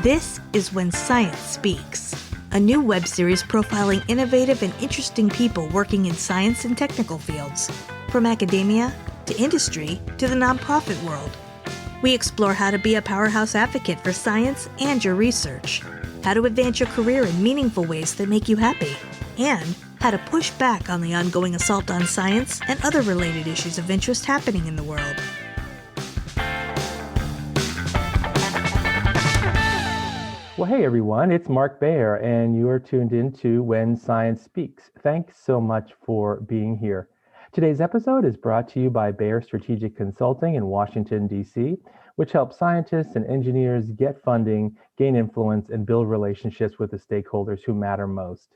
This is When Science Speaks, a new web series profiling innovative and interesting people working in science and technical fields, from academia to industry to the nonprofit world. We explore how to be a powerhouse advocate for science and your research, how to advance your career in meaningful ways that make you happy, and how to push back on the ongoing assault on science and other related issues of interest happening in the world. Well, hey everyone, it's Mark Bayer, and you are tuned into When Science Speaks. Thanks so much for being here. Today's episode is brought to you by Bayer Strategic Consulting in Washington, D.C., which helps scientists and engineers get funding, gain influence, and build relationships with the stakeholders who matter most.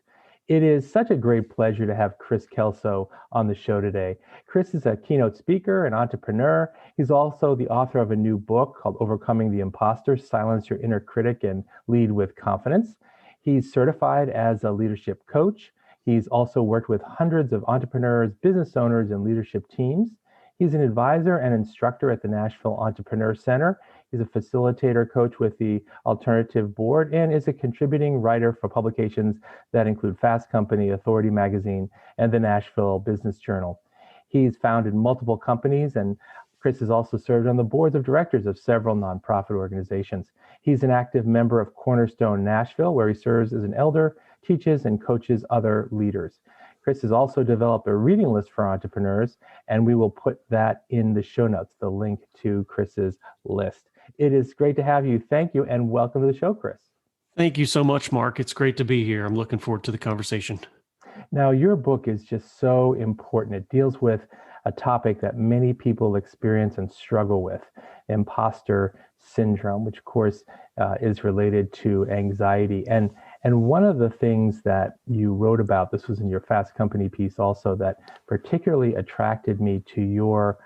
It is such a great pleasure to have Kris Kelso on the show today. Kris is a keynote speaker and entrepreneur. He's also the author of a new book called Overcoming the Imposter, Silence Your Inner Critic and Lead with Confidence. He's certified as a leadership coach. He's also worked with hundreds of entrepreneurs, business owners, and leadership teams. He's an advisor and instructor at the Nashville Entrepreneur Center. He's a facilitator coach with the Alternative Board and is a contributing writer for publications that include Fast Company, Authority Magazine, and the Nashville Business Journal. He's founded multiple companies, and Kris has also served on the boards of directors of several nonprofit organizations. He's an active member of Cornerstone Nashville, where he serves as an elder, teaches, and coaches other leaders. Kris has also developed a reading list for entrepreneurs, and we will put that in the show notes, the link to Kris's list. It is great to have you. Thank you, and welcome to the show, Kris. Thank you so much, Mark. It's great to be here. I'm looking forward to the conversation. Now, your book is just so important. It deals with a topic that many people experience and struggle with, imposter syndrome, which of course is related to anxiety. And one of the things that you wrote about, this was in your Fast Company piece also, that particularly attracted me to your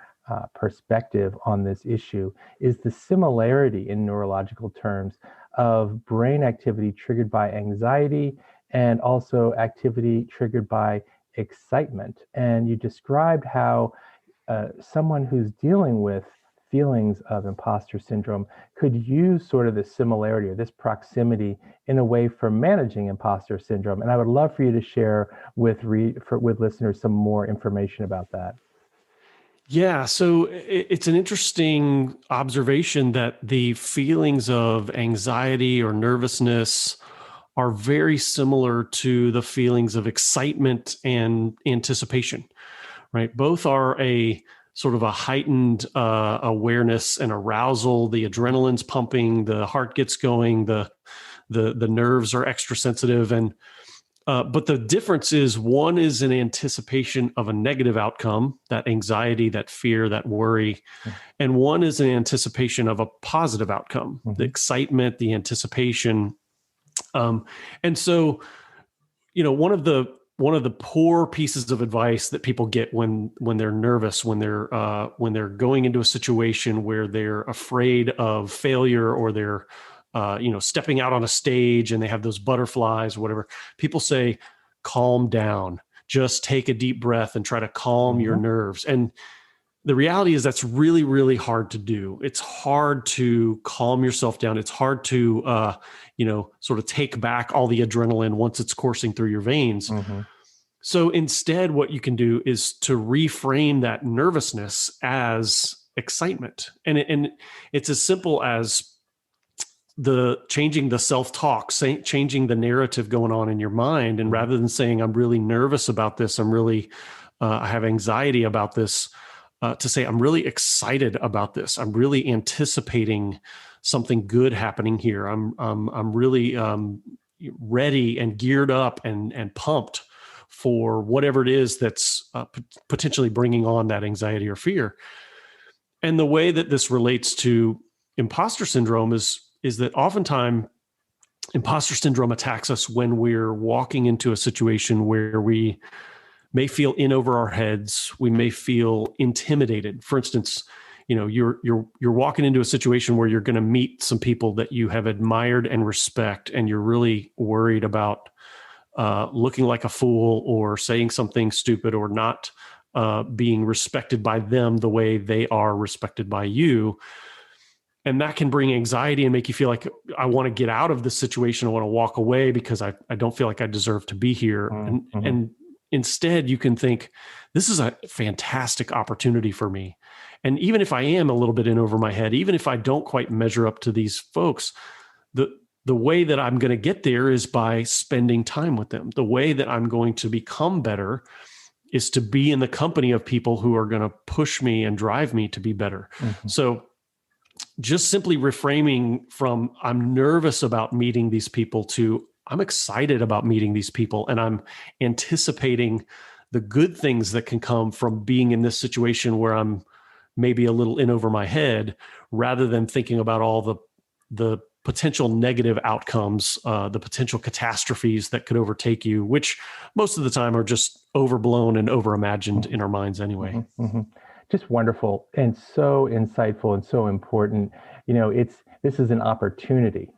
perspective on this issue is the similarity in neurological terms of brain activity triggered by anxiety and also activity triggered by excitement. And you described how someone who's dealing with feelings of imposter syndrome could use sort of this similarity or this proximity in a way for managing imposter syndrome. And I would love for you to share with listeners some more information about that. Yeah, so it's an interesting observation that the feelings of anxiety or nervousness are very similar to the feelings of excitement and anticipation, right? Both are a sort of a heightened awareness and arousal. The adrenaline's pumping, the heart gets going, the nerves are extra sensitive, and but the difference is one is an anticipation of a negative outcome, that anxiety, that fear, that worry, and one is an anticipation of a positive outcome, the excitement, the anticipation. And so, one of the poor pieces of advice that people get when they're nervous, when they're going into a situation where they're afraid of failure or they're stepping out on a stage and they have those butterflies or whatever, people say, calm down, just take a deep breath and try to calm your nerves. And the reality is that's really, really hard to do. It's hard to calm yourself down. It's hard to, sort of take back all the adrenaline once it's coursing through your veins. So instead, what you can do is to reframe that nervousness as excitement. And it's as simple as changing the self-talk, changing the narrative going on in your mind. And rather than saying, I'm really nervous about this, I have anxiety about this, to say, I'm really excited about this. I'm really anticipating something good happening here. I'm really ready and geared up and pumped for whatever it is that's potentially bringing on that anxiety or fear. And the way that this relates to imposter syndrome is that oftentimes imposter syndrome attacks us when we're walking into a situation where we may feel in over our heads. We may feel intimidated. For instance, you're walking into a situation where you're going to meet some people that you have admired and respect, and you're really worried about looking like a fool or saying something stupid or not being respected by them the way they are respected by you. And that can bring anxiety and make you feel like I want to get out of this situation. I want to walk away because I don't feel like I deserve to be here. Mm-hmm. And instead you can think, this is a fantastic opportunity for me. And even if I am a little bit in over my head, even if I don't quite measure up to these folks, the way that I'm going to get there is by spending time with them. The way that I'm going to become better is to be in the company of people who are going to push me and drive me to be better. Mm-hmm. So just simply reframing from I'm nervous about meeting these people to I'm excited about meeting these people, and I'm anticipating the good things that can come from being in this situation where I'm maybe a little in over my head, rather than thinking about all the potential negative outcomes, the potential catastrophes that could overtake you, which most of the time are just overblown and overimagined in our minds anyway. Mm-hmm. Mm-hmm. Just wonderful and so insightful and so important. This is an opportunity.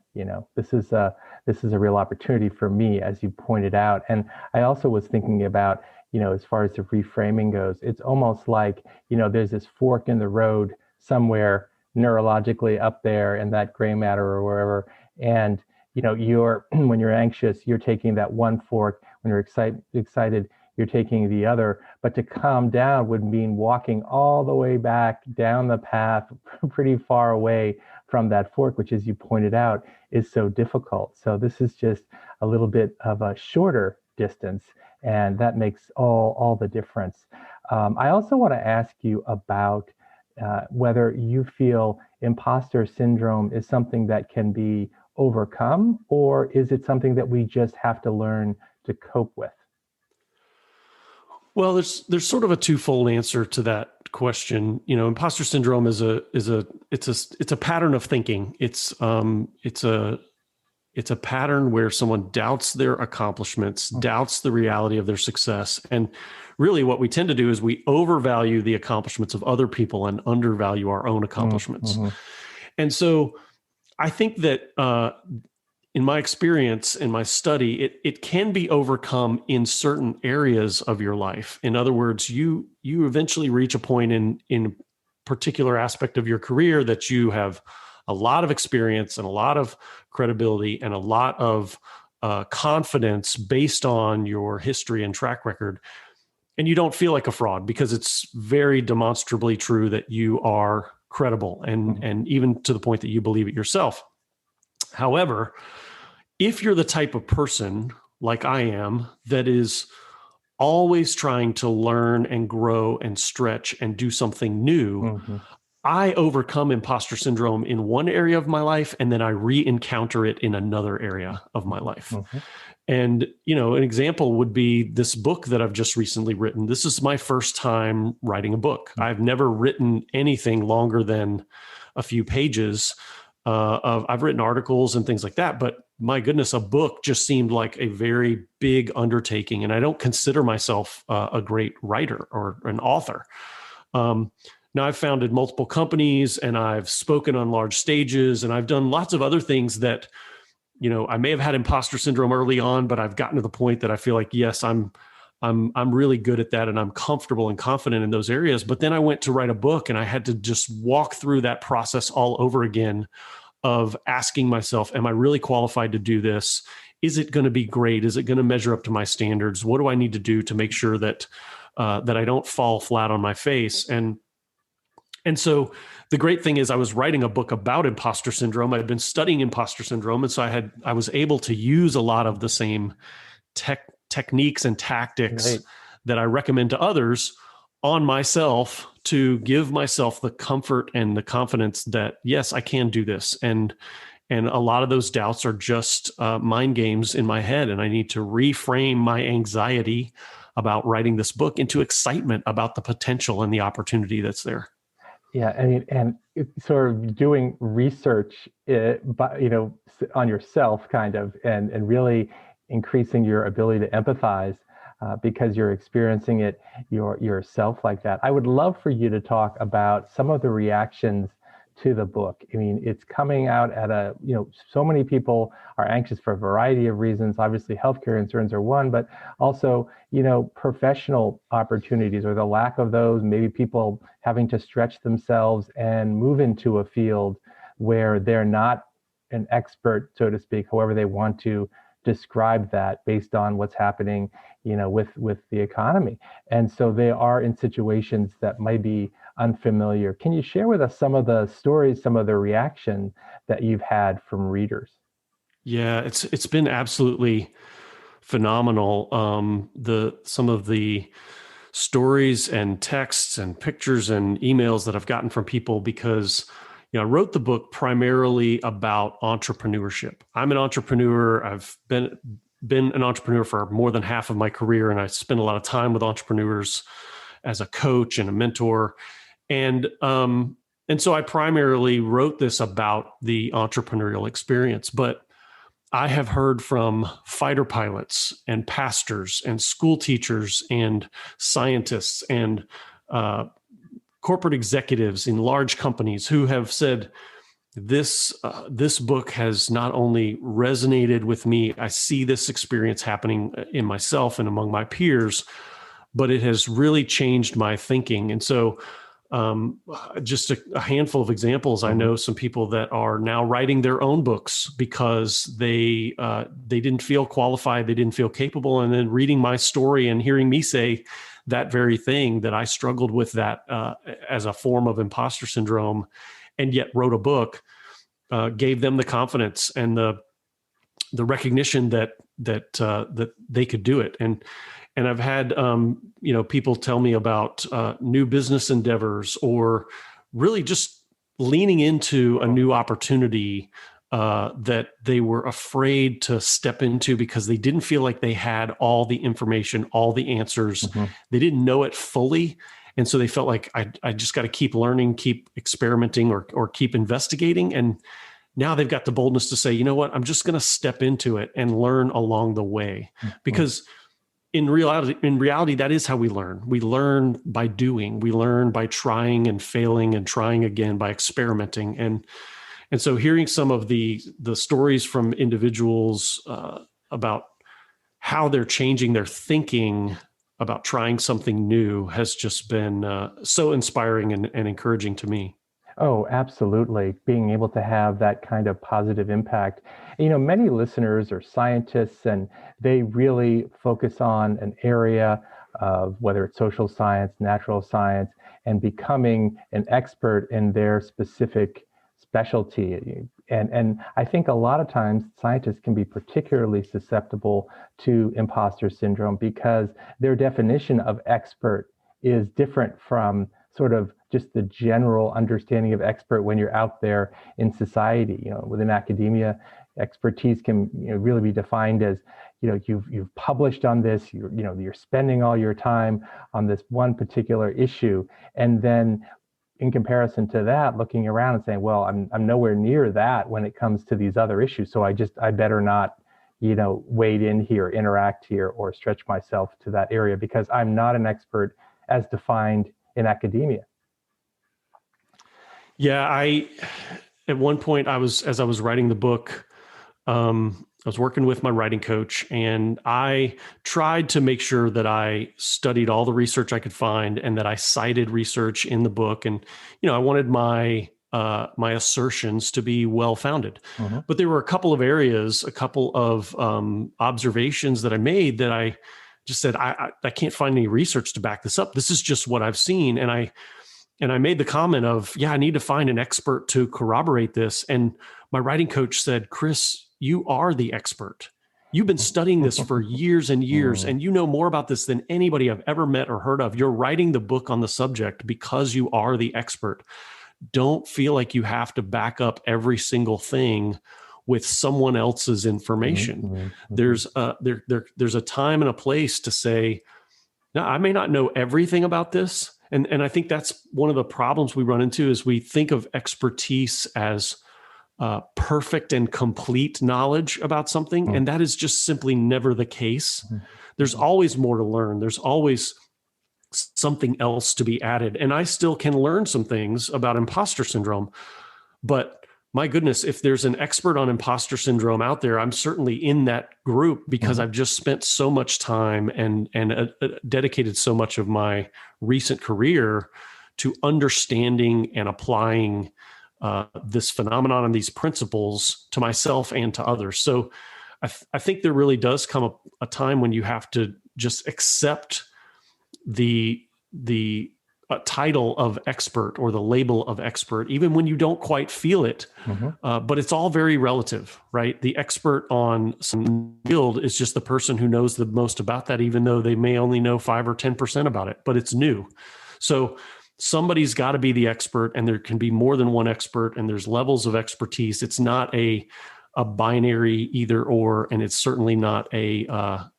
This is a real opportunity for me, as you pointed out. And I also was thinking about, as far as the reframing goes, it's almost like, there's this fork in the road somewhere neurologically up there in that gray matter or wherever. And, you're when you're anxious, you're taking that one fork. When you're excited, you're taking the other. But to calm down would mean walking all the way back down the path pretty far away from that fork, which, as you pointed out, is so difficult. So this is just a little bit of a shorter distance, and that makes all the difference. I also want to ask you about whether you feel imposter syndrome is something that can be overcome, or is it something that we just have to learn to cope with? Well, there's sort of a twofold answer to that question. Imposter syndrome is a pattern of thinking. It's a pattern where someone doubts their accomplishments, doubts the reality of their success. And really what we tend to do is we overvalue the accomplishments of other people and undervalue our own accomplishments. Mm-hmm. And so I think that in my experience, in my study, it can be overcome in certain areas of your life. In other words, you eventually reach a point in a particular aspect of your career that you have a lot of experience and a lot of credibility and a lot of confidence based on your history and track record. And you don't feel like a fraud because it's very demonstrably true that you are credible and even to the point that you believe it yourself. However, if you're the type of person like I am that is always trying to learn and grow and stretch and do something new, Mm-hmm. I overcome imposter syndrome in one area of my life, and then I re-encounter it in another area of my life. Mm-hmm. And, an example would be this book that I've just recently written. This is my first time writing a book. I've never written anything longer than a few pages. I've written articles and things like that, but my goodness, a book just seemed like a very big undertaking. And I don't consider myself a great writer or an author. Now I've founded multiple companies and I've spoken on large stages and I've done lots of other things that, I may have had imposter syndrome early on, but I've gotten to the point that I feel like, yes, I'm really good at that and I'm comfortable and confident in those areas. But then I went to write a book and I had to just walk through that process all over again of asking myself, am I really qualified to do this? Is it going to be great? Is it going to measure up to my standards? What do I need to do to make sure that I don't fall flat on my face? And so the great thing is I was writing a book about imposter syndrome. I'd been studying imposter syndrome. And so I was able to use a lot of the same techniques and tactics that I recommend to others on myself to give myself the comfort and the confidence that, yes, I can do this. And a lot of those doubts are just mind games in my head. And I need to reframe my anxiety about writing this book into excitement about the potential and the opportunity that's there. Yeah, I mean, and it's sort of doing research, on yourself, kind of, and really increasing your ability to empathize because you're experiencing it yourself like that. I would love for you to talk about some of the reactions to the book. I mean, it's coming out at so many people are anxious for a variety of reasons. Obviously, healthcare concerns are one, but also, professional opportunities or the lack of those, maybe people having to stretch themselves and move into a field where they're not an expert, so to speak, however they want to describe that based on what's happening, with the economy. And so they are in situations that might be unfamiliar. Can you share with us some of the stories, some of the reaction that you've had from readers? Yeah, it's been absolutely phenomenal. Some of the stories and texts and pictures and emails that I've gotten from people, because I wrote the book primarily about entrepreneurship. I'm an entrepreneur. I've been an entrepreneur for more than half of my career, and I spend a lot of time with entrepreneurs as a coach and a mentor. And so I primarily wrote this about the entrepreneurial experience, but I have heard from fighter pilots and pastors and school teachers and scientists and corporate executives in large companies who have said, this book has not only resonated with me, I see this experience happening in myself and among my peers, but it has really changed my thinking. And so just a handful of examples. I know some people that are now writing their own books because they didn't feel qualified, they didn't feel capable, and then reading my story and hearing me say that very thing, that I struggled with that as a form of imposter syndrome, and yet wrote a book, gave them the confidence and the recognition that they could do it. And I've had, people tell me about new business endeavors, or really just leaning into a new opportunity that they were afraid to step into because they didn't feel like they had all the information, all the answers. They didn't know it fully. And so they felt like I just got to keep learning, keep experimenting, or keep investigating. And now they've got the boldness to say, you know what, I'm just going to step into it and learn along the way. Because in reality, that is how we learn. We learn by doing. We learn by trying and failing and trying again, by experimenting. And so hearing some of the stories from individuals about how they're changing their thinking about trying something new has just been so inspiring and encouraging to me. Oh, absolutely. Being able to have that kind of positive impact. Many listeners are scientists, and they really focus on an area of whether it's social science, natural science, and becoming an expert in their specific specialty. And I think a lot of times scientists can be particularly susceptible to imposter syndrome because their definition of expert is different from sort of just the general understanding of expert when you're out there in society. Within academia, expertise can really be defined as you've published on this, you're spending all your time on this one particular issue, and then in comparison to that, looking around and saying, well, I'm nowhere near that when it comes to these other issues, so I better not wade in here, interact here, or stretch myself to that area because I'm not an expert as defined in academia. Yeah, at one point as I was writing the book, I was working with my writing coach, and I tried to make sure that I studied all the research I could find and that I cited research in the book. And, I wanted my assertions to be well-founded. But there were a couple of areas, a couple of observations that I made that I just said, I can't find any research to back this up. This is just what I've seen. And I made the comment of, I need to find an expert to corroborate this. And my writing coach said, Kris, you are the expert. You've been studying this for years and years, and you know more about this than anybody I've ever met or heard of. You're writing the book on the subject because you are the expert. Don't feel like you have to back up every single thing with someone else's information. There's a time and a place to say, now, I may not know everything about this. And I think that's one of the problems we run into is we think of expertise as perfect and complete knowledge about something. And that is just simply never the case. There's always more to learn. There's always something else to be added. And I still can learn some things about imposter syndrome. But my goodness, if there's an expert on imposter syndrome out there, I'm certainly in that group because I've just spent so much time and dedicated so much of my recent career to understanding and applying this phenomenon and these principles to myself and to others. So I think there really does come a time when you have to just accept the title of expert or the label of expert, even when you don't quite feel it. But it's all very relative, right? The expert on some field is just the person who knows the most about that, even though they may only know 5 or 10% about it, but it's new. So somebody's got to be the expert, and there can be more than one expert, and there's levels of expertise. It's not a binary either or, and it's certainly not one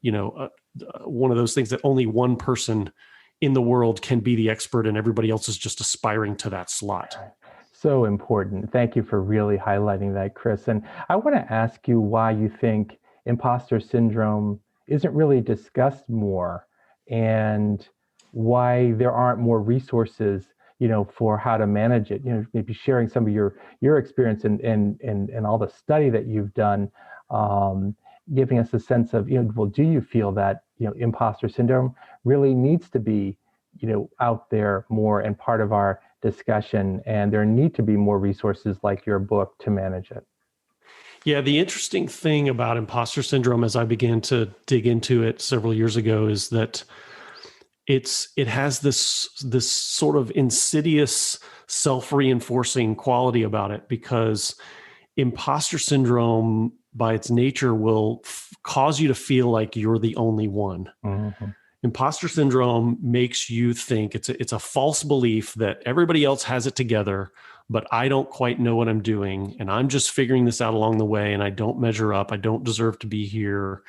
of those things that only one person in the world can be the expert and everybody else is just aspiring to that slot. So important. Thank you for really highlighting that, Kris. And I want to ask you why you think imposter syndrome isn't really discussed more, and why there aren't more resources, for how to manage it. Maybe sharing some of your experience and all the study that you've done, giving us a sense of, well, do you feel that, imposter syndrome really needs to be, out there more and part of our discussion, and there need to be more resources like your book to manage it? Yeah, the interesting thing about imposter syndrome, as I began to dig into it several years ago, is that it has this sort of insidious self-reinforcing quality about it, because imposter syndrome by its nature will cause you to feel like you're the only one. Mm-hmm. Imposter syndrome makes you think it's a false belief that everybody else has it together, but I don't quite know what I'm doing, and I'm just figuring this out along the way, and I don't measure up. I don't deserve to be here.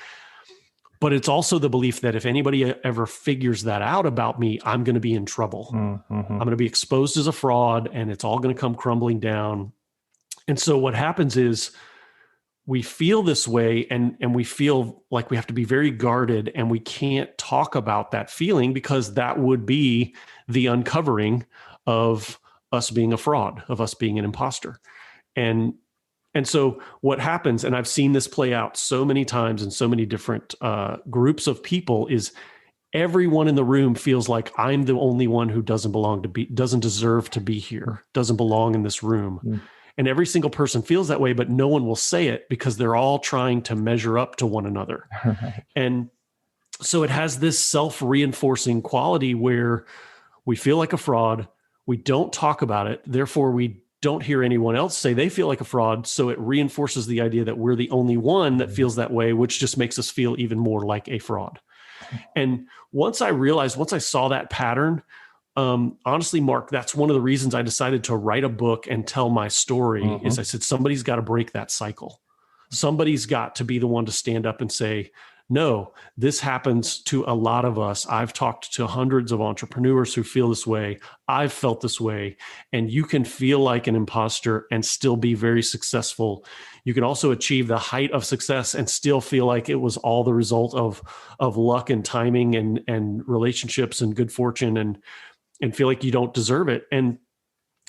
But it's also the belief that if anybody ever figures that out about me, I'm going to be in trouble. Mm-hmm. I'm going to be exposed as a fraud, and it's all going to come crumbling down. And so what happens is we feel this way, and we feel like we have to be very guarded, and we can't talk about that feeling, because that would be the uncovering of us being a fraud, of us being an imposter. And so what happens, and I've seen this play out so many times in so many different groups of people, is everyone in the room feels like I'm the only one who doesn't deserve to be here, doesn't belong in this room. Mm. And every single person feels that way, but no one will say it, because they're all trying to measure up to one another. Right. And so it has this self-reinforcing quality where we feel like a fraud. We don't talk about it. Therefore, we don't hear anyone else say they feel like a fraud. So it reinforces the idea that we're the only one that feels that way, which just makes us feel even more like a fraud. And once I saw that pattern, honestly, Mark, that's one of the reasons I decided to write a book and tell my story. Mm-hmm. Is I said, somebody's got to break that cycle. Somebody's got to be the one to stand up and say, no, this happens to a lot of us. I've talked to hundreds of entrepreneurs who feel this way. I've felt this way. And you can feel like an imposter and still be very successful. You can also achieve the height of success and still feel like it was all the result of luck and timing and relationships and good fortune, and feel like you don't deserve it. And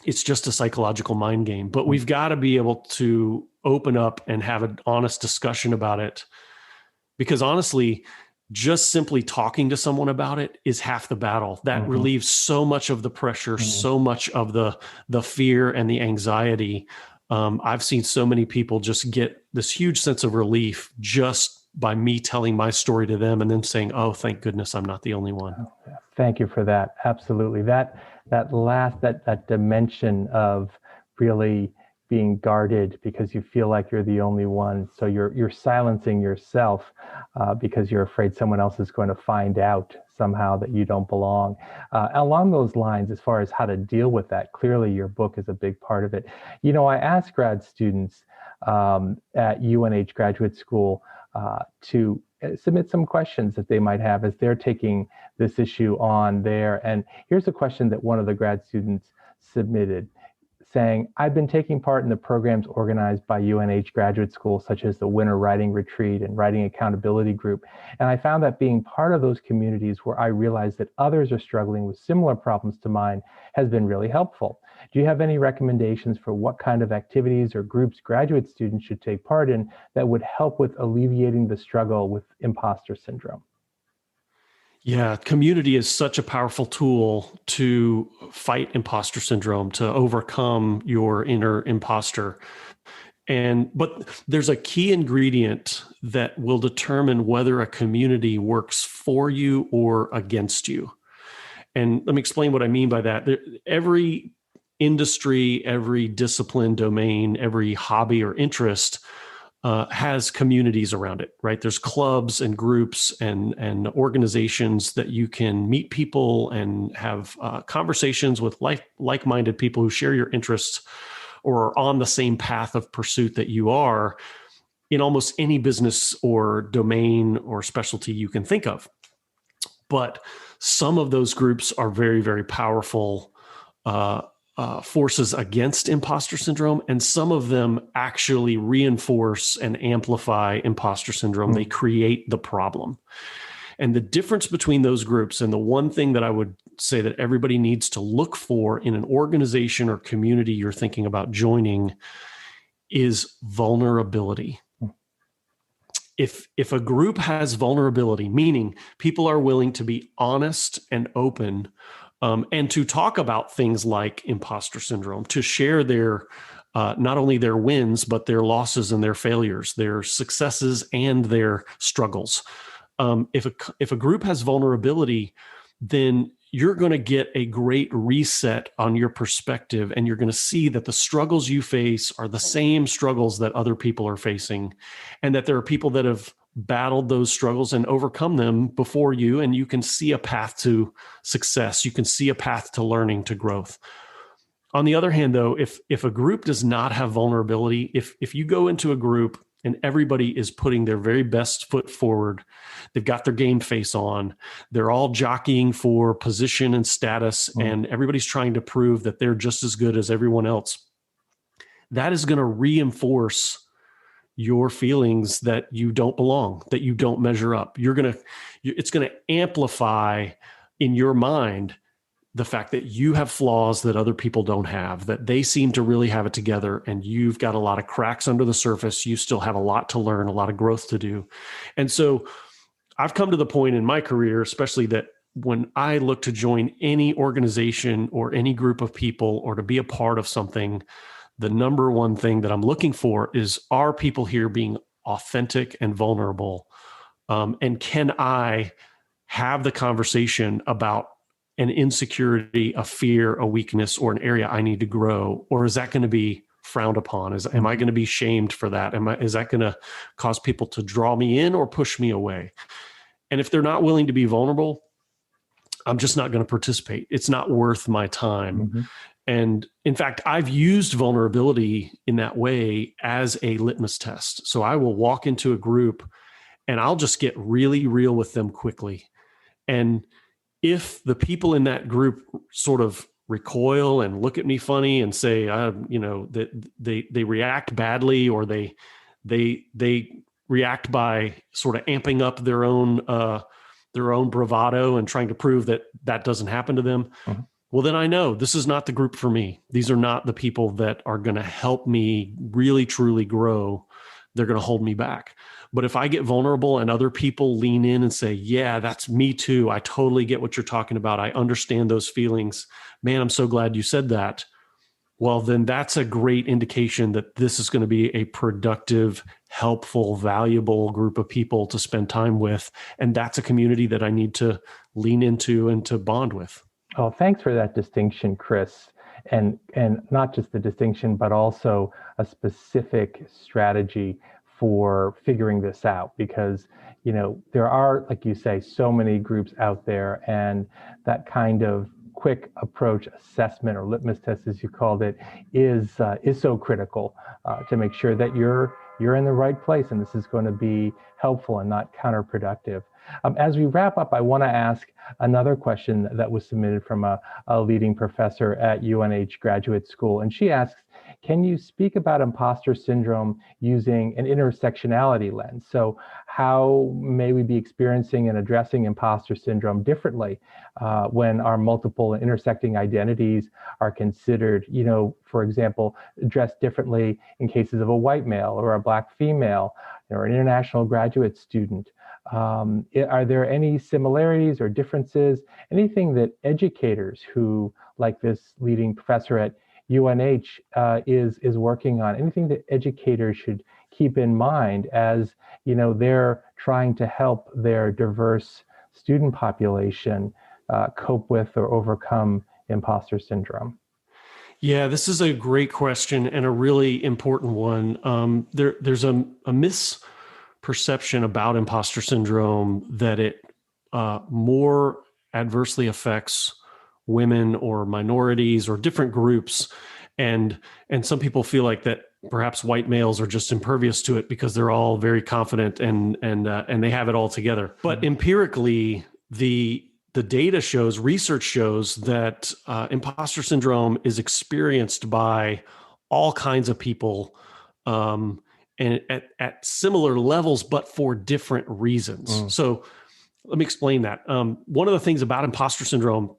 it's just a psychological mind game. But we've got to be able to open up and have an honest discussion about it. Because honestly, just simply talking to someone about it is half the battle. That relieves so much of the pressure, so much of the fear and the anxiety. I've seen so many people just get this huge sense of relief just by me telling my story to them and then saying, oh, thank goodness I'm not the only one. Thank you for that. Absolutely. That dimension of really being guarded because you feel like you're the only one. So you're silencing yourself because you're afraid someone else is going to find out somehow that you don't belong. Along those lines, as far as how to deal with that, clearly your book is a big part of it. I asked grad students at UNH Graduate School to submit some questions that they might have as they're taking this issue on there. And here's a question that one of the grad students submitted, saying, I've been taking part in the programs organized by UNH Graduate School, such as the Winter Writing Retreat and Writing Accountability Group. And I found that being part of those communities where I realized that others are struggling with similar problems to mine has been really helpful. Do you have any recommendations for what kind of activities or groups graduate students should take part in that would help with alleviating the struggle with imposter syndrome? Yeah, community is such a powerful tool to fight imposter syndrome, to overcome your inner imposter. But there's a key ingredient that will determine whether a community works for you or against you. And let me explain what I mean by that. Every industry, every discipline, domain, every hobby or interest has communities around it, right? There's clubs and groups and organizations that you can meet people and have conversations with like-minded people who share your interests or are on the same path of pursuit that you are in almost any business or domain or specialty you can think of. But some of those groups are very, very powerful forces against imposter syndrome, and some of them actually reinforce and amplify imposter syndrome. They create the problem. And the difference between those groups, and the one thing that I would say that everybody needs to look for in an organization or community you're thinking about joining, is vulnerability. If a group has vulnerability, meaning people are willing to be honest and open, and to talk about things like imposter syndrome, to share their not only their wins, but their losses and their failures, their successes and their struggles. If a group has vulnerability, then you're going to get a great reset on your perspective, and you're going to see that the struggles you face are the same struggles that other people are facing, and that there are people that have battled those struggles and overcome them before you, and you can see a path to success. You can see a path to learning, to growth. On the other hand, though, if a group does not have vulnerability, if you go into a group and everybody is putting their very best foot forward, they've got their game face on, they're all jockeying for position and status, and everybody's trying to prove that they're just as good as everyone else, that is going to reinforce your feelings that you don't belong, that you don't measure up. It's going to amplify in your mind the fact that you have flaws that other people don't have, that they seem to really have it together, and you've got a lot of cracks under the surface. You still have a lot to learn, a lot of growth to do. And so I've come to the point in my career, especially, that when I look to join any organization or any group of people or to be a part of something, the number one thing that I'm looking for is, are people here being authentic and vulnerable? And can I have the conversation about an insecurity, a fear, a weakness, or an area I need to grow? Or is that going to be frowned upon? Am I going to be shamed for that? Is that going to cause people to draw me in or push me away? And if they're not willing to be vulnerable, I'm just not going to participate. It's not worth my time. And in fact, I've used vulnerability in that way as a litmus test. So I will walk into a group and I'll just get really real with them quickly. And if the people in that group sort of recoil and look at me funny and say, that they react badly, or they react by sort of amping up their own bravado and trying to prove that doesn't happen to them, well, then I know this is not the group for me. These are not the people that are going to help me really, truly grow. They're going to hold me back. But if I get vulnerable and other people lean in and say, yeah, that's me too, I totally get what you're talking about, I understand those feelings, man, I'm so glad you said that, well, then that's a great indication that this is going to be a productive, helpful, valuable group of people to spend time with. And that's a community that I need to lean into and to bond with. Oh, thanks for that distinction, Kris. And not just the distinction, but also a specific strategy for figuring this out, because there are, like you say, so many groups out there, and that kind of quick approach assessment, or litmus test as you called it, is so critical to make sure that you're in the right place and this is going to be helpful and not counterproductive. As we wrap up, I want to ask another question that was submitted from a leading professor at UNH Graduate School. And she asks, can you speak about imposter syndrome using an intersectionality lens? So how may we be experiencing and addressing imposter syndrome differently when our multiple and intersecting identities are considered, for example, addressed differently in cases of a white male or a Black female or an international graduate student? Are there any similarities or differences? Anything that educators who, like this leading professor at UNH, is working on? Anything that educators should keep in mind as they're trying to help their diverse student population cope with or overcome imposter syndrome? Yeah, this is a great question and a really important one. There's a misperception about imposter syndrome that it more adversely affects women or minorities or different groups, and some people feel like that perhaps white males are just impervious to it because they're all very confident and they have it all together. But empirically, the data shows, research shows that imposter syndrome is experienced by all kinds of people, and at similar levels, but for different reasons. So let me explain that. One of the things about imposter syndrome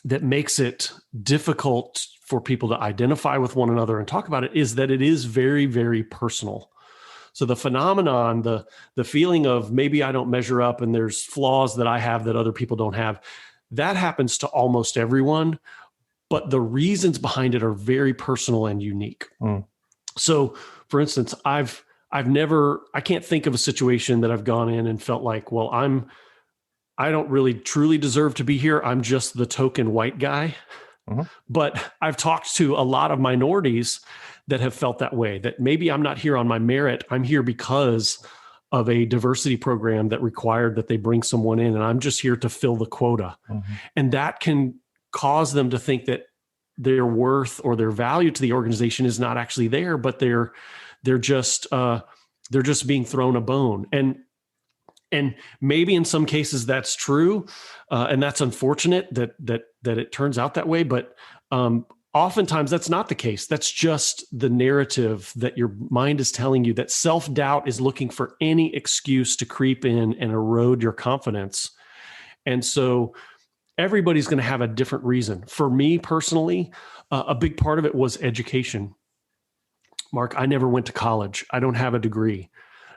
that makes it difficult for people to identify with one another and talk about it is that it is very, very personal. So the phenomenon, the feeling of maybe I don't measure up and there's flaws that I have that other people don't have, that happens to almost everyone, but the reasons behind it are very personal and unique. So for instance, I can't think of a situation that I've gone in and felt like, well, I don't really truly deserve to be here. I'm just the token white guy. But I've talked to a lot of minorities that have felt that way, that maybe I'm not here on my merit. I'm here because of a diversity program that required that they bring someone in, and I'm just here to fill the quota. And that can cause them to think that their worth or their value to the organization is not actually there, but they're just being thrown a bone. And maybe in some cases that's true, and that's unfortunate that it turns out that way. But oftentimes that's not the case. That's just the narrative that your mind is telling you, that self-doubt is looking for any excuse to creep in and erode your confidence. And so everybody's going to have a different reason. For me personally, a big part of it was education. Mark, I never went to college. I don't have a degree.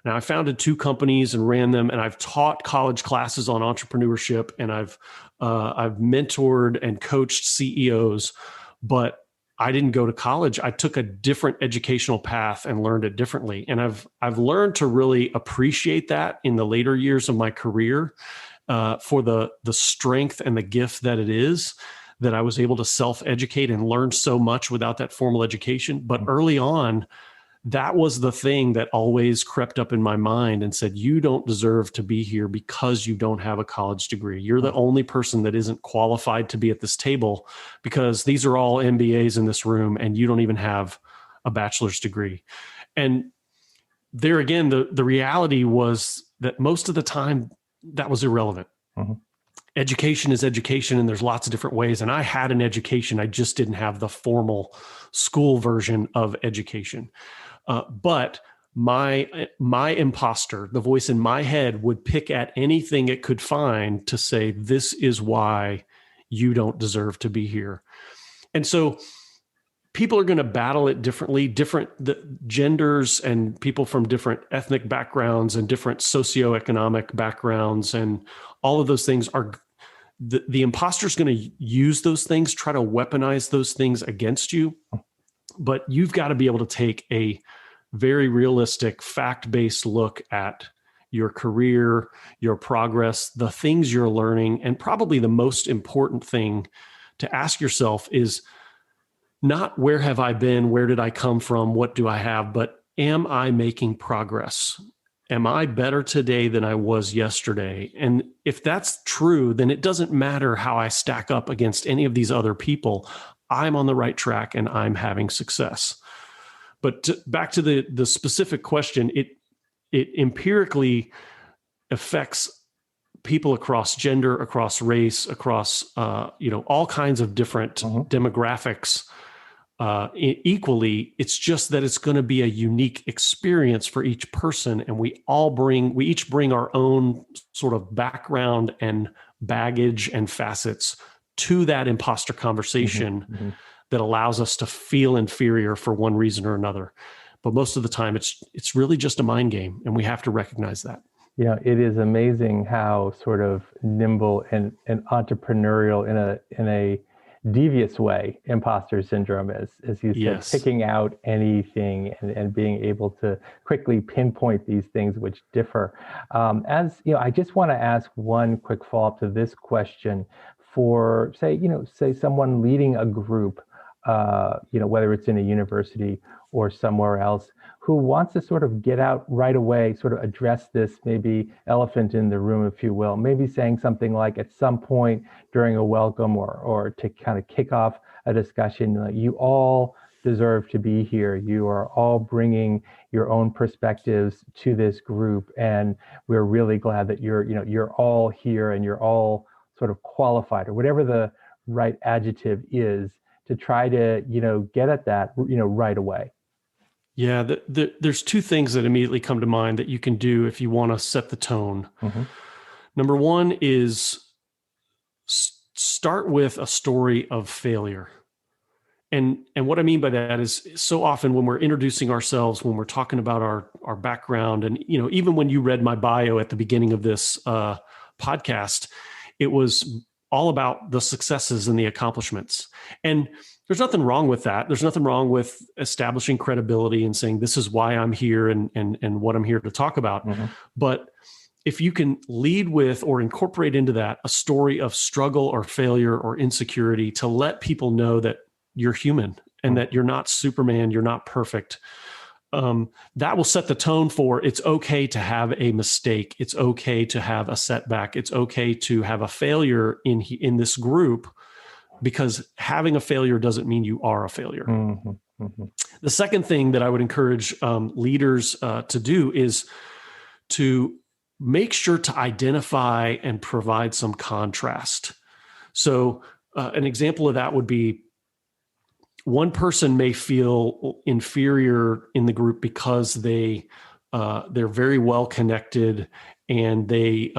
Now, I founded 2 companies and ran them, and I've taught college classes on entrepreneurship, and I've mentored and coached CEOs, but I didn't go to college. I took a different educational path and learned it differently. And I've learned to really appreciate that in the later years of my career, for the strength and the gift that it is, that I was able to self-educate and learn so much without that formal education. But early on, that was the thing that always crept up in my mind and said, you don't deserve to be here because you don't have a college degree. You're the only person that isn't qualified to be at this table because these are all MBAs in this room and you don't even have a bachelor's degree. And there again, the reality was that most of the time that was irrelevant. Education is education, and there's lots of different ways. And I had an education. I just didn't have the formal school version of education. But my imposter, the voice in my head, would pick at anything it could find to say, this is why you don't deserve to be here. And so people are going to battle it differently. The genders and people from different ethnic backgrounds and different socioeconomic backgrounds and all of those things are, the imposter is going to use those things, try to weaponize those things against you. But you've got to be able to take a very realistic, fact-based look at your career, your progress, the things you're learning. And probably the most important thing to ask yourself is not where have I been, where did I come from, what do I have, but am I making progress? Am I better today than I was yesterday? And if that's true, then it doesn't matter how I stack up against any of these other people. I'm on the right track and I'm having success. But back to the specific question, it empirically affects people across gender, across race, across all kinds of different demographics equally. It's just that it's going to be a unique experience for each person, and we each bring our own sort of background and baggage and facets to that imposter conversation that allows us to feel inferior for one reason or another. But most of the time, it's really just a mind game, and we have to recognize that. It is amazing how sort of nimble and entrepreneurial in a devious way imposter syndrome is, as you said, Yes. picking out anything and being able to quickly pinpoint these things which differ. I just want to ask one quick follow-up to this question for, say someone leading a group, whether it's in a university or somewhere else, who wants to sort of get out right away, sort of address this maybe elephant in the room, if you will, maybe saying something like at some point during a welcome or to kind of kick off a discussion, like, you all deserve to be here. You are all bringing your own perspectives to this group, and we're really glad that you're all here and you're all sort of qualified, or whatever the right adjective is, to try to get at that right away. Yeah, there's two things that immediately come to mind that you can do if you want to set the tone. Mm-hmm. Number one is start with a story of failure. And what I mean by that is, so often when we're introducing ourselves, when we're talking about our background, and even when you read my bio at the beginning of this podcast, it was all about the successes and the accomplishments. And there's nothing wrong with that. There's nothing wrong with establishing credibility and saying, this is why I'm here and what I'm here to talk about. Mm-hmm. But if you can lead with or incorporate into that a story of struggle or failure or insecurity, to let people know that you're human and that you're not Superman, you're not perfect, that will set the tone for, it's okay to have a mistake. It's okay to have a setback. It's okay to have a failure in this group, because having a failure doesn't mean you are a failure. Mm-hmm. Mm-hmm. The second thing that I would encourage leaders to do is to make sure to identify and provide some contrast. So an example of that would be, one person may feel inferior in the group because they're very well connected, and they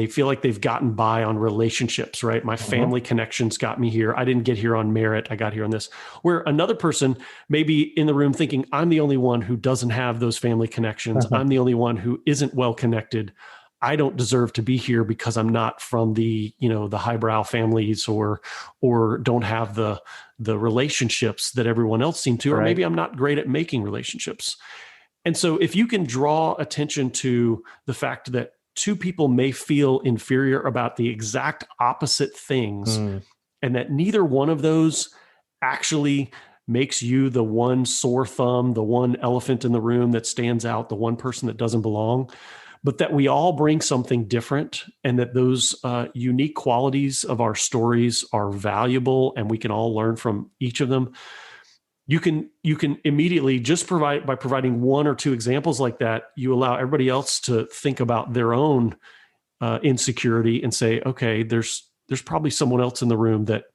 feel like they've gotten by on relationships, right? My family connections got me here. I didn't get here on merit. I got here on this. Where another person may be in the room thinking, I'm the only one who doesn't have those family connections. I'm the only one who isn't well connected. I don't deserve to be here because I'm not from the highbrow families, or don't have the relationships that everyone else seemed to, or maybe I'm not great at making relationships. And so if you can draw attention to the fact that two people may feel inferior about the exact opposite things, and that neither one of those actually makes you the one sore thumb, the one elephant in the room that stands out, the one person that doesn't belong, but that we all bring something different, and that those unique qualities of our stories are valuable, and we can all learn from each of them. You can immediately, just by providing one or two examples like that, you allow everybody else to think about their own insecurity and say, okay, there's probably someone else in the room that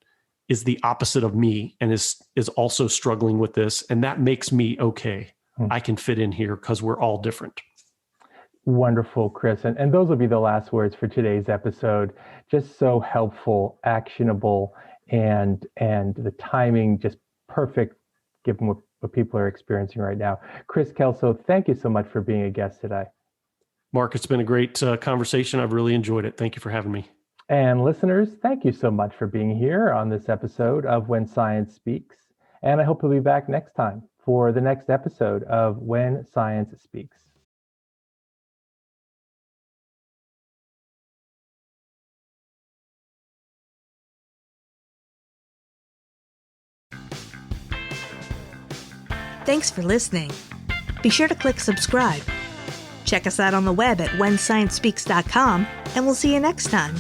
is the opposite of me and is also struggling with this, and that makes me okay. I can fit in here because we're all different. Wonderful, Kris. And those will be the last words for today's episode. Just so helpful, actionable, and the timing just perfect, given what people are experiencing right now. Kris, Kelso, thank you so much for being a guest today. Mark, it's been a great conversation. I've really enjoyed it. Thank you for having me. And listeners, thank you so much for being here on this episode of When Science Speaks. And I hope you'll be back next time for the next episode of When Science Speaks. Thanks for listening. Be sure to click subscribe. Check us out on the web at whensciencespeaks.com, and we'll see you next time.